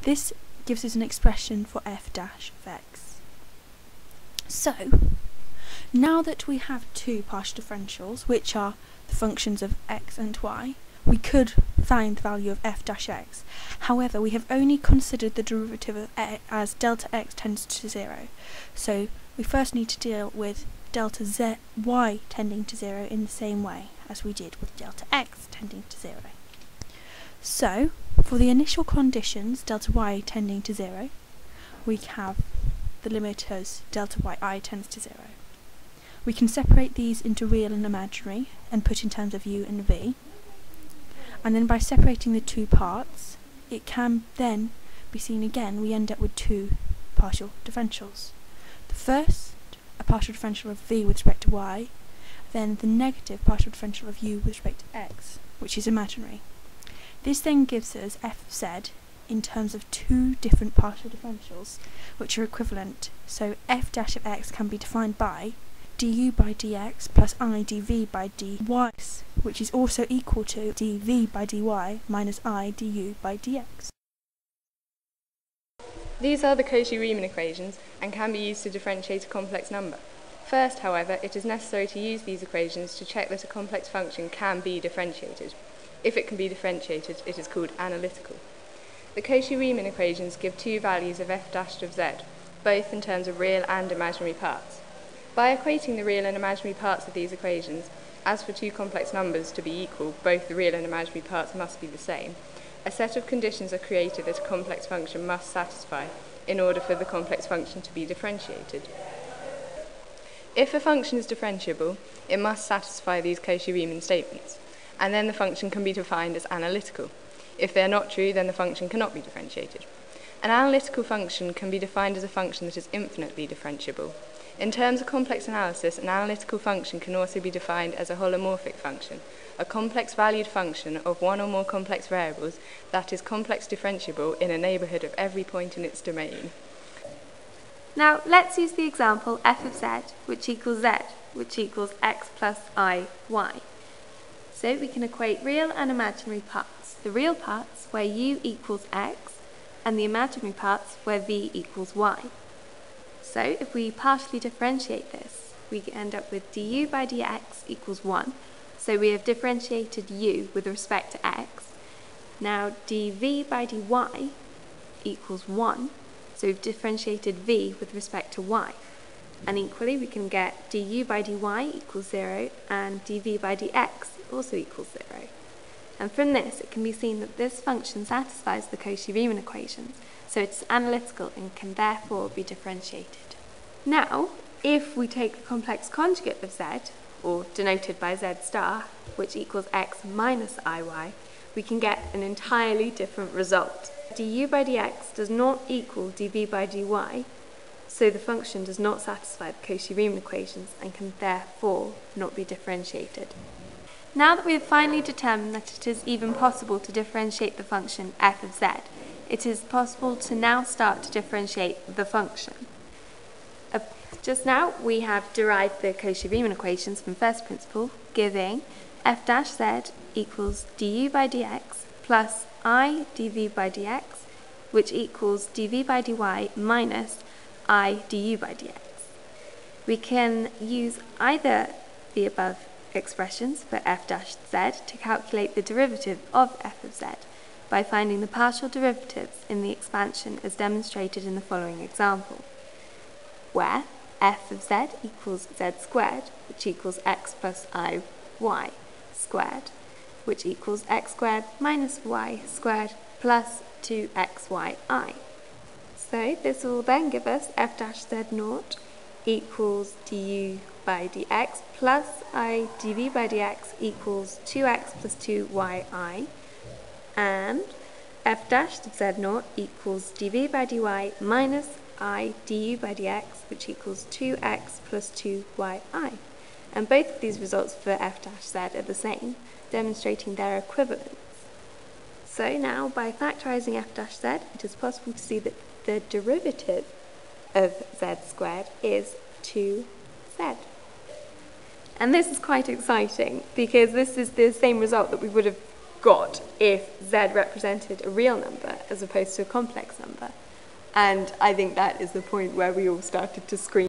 This gives us an expression for f dash of x. So, now that we have two partial differentials, which are the functions of x and y, we could find the value of f dash x. However, we have only considered the derivative of x as delta x tends to 0. So we first need to deal with delta y tending to 0 in the same way as we did with delta x tending to 0. So, for the initial conditions, delta y tending to 0, we have the limit as delta yi tends to 0. We can separate these into real and imaginary and put in terms of u and v. And then by separating the two parts, it can then be seen again, we end up with two partial differentials. The first, a partial differential of v with respect to y, then the negative partial differential of u with respect to x, which is imaginary. This then gives us f of z in terms of two different partial differentials, which are equivalent. So f dash of x can be defined by du by dx plus I dv by dy, which is also equal to dv by dy minus I du by dx. These are the Cauchy-Riemann equations and can be used to differentiate a complex number. First, however, it is necessary to use these equations to check that a complex function can be differentiated. If it can be differentiated, it is called analytical. The Cauchy-Riemann equations give two values of f dashed of z, both in terms of real and imaginary parts. By equating the real and imaginary parts of these equations, as for two complex numbers to be equal, both the real and imaginary parts must be the same, a set of conditions are created that a complex function must satisfy in order for the complex function to be differentiated. If a function is differentiable, it must satisfy these Cauchy-Riemann statements, and then the function can be defined as analytical. If they are not true, then the function cannot be differentiated. An analytical function can be defined as a function that is infinitely differentiable. In terms of complex analysis, an analytical function can also be defined as a holomorphic function, a complex valued function of one or more complex variables that is complex differentiable in a neighbourhood of every point in its domain. Now let's use the example f of z, which equals x plus I, y. So we can equate real and imaginary parts. The real parts where u equals x, and the imaginary parts where v equals y. So if we partially differentiate this, we end up with du by dx equals 1. So we have differentiated u with respect to x. Now dv by dy equals 1. So we've differentiated v with respect to y. And equally we can get du by dy equals 0 and dv by dx also equals 0. And from this it can be seen that this function satisfies the Cauchy-Riemann equations, so it's analytical and can therefore be differentiated. Now, if we take the complex conjugate of z, or denoted by z star, which equals x minus iy, we can get an entirely different result. Du by dx does not equal dv by dy, so the function does not satisfy the Cauchy-Riemann equations and can therefore not be differentiated. Now that we have finally determined that it is even possible to differentiate the function f of z, it is possible to now start to differentiate the function. Just now we have derived the Cauchy-Riemann equations from first principle, giving f dash z equals du by dx plus I dv by dx, which equals dv by dy minus I du by dx. We can use either the above expressions for f dash z to calculate the derivative of f of z by finding the partial derivatives in the expansion as demonstrated in the following example, where f of z equals z squared, which equals x plus I y squared, which equals x squared minus y squared plus 2xyi. So this will then give us f dash z naught equals du by dx plus I dv by dx equals 2x plus 2yi, and f dash of z naught equals dv by dy minus I du by dx, which equals 2x plus 2yi. And both of these results for f dash z are the same, demonstrating their equivalence. So now, by factorising f dash z, it is possible to see that the derivative of z squared is 2z. And this is quite exciting, because this is the same result that we would have got if z represented a real number as opposed to a complex number. And I think that is the point where we all started to scream.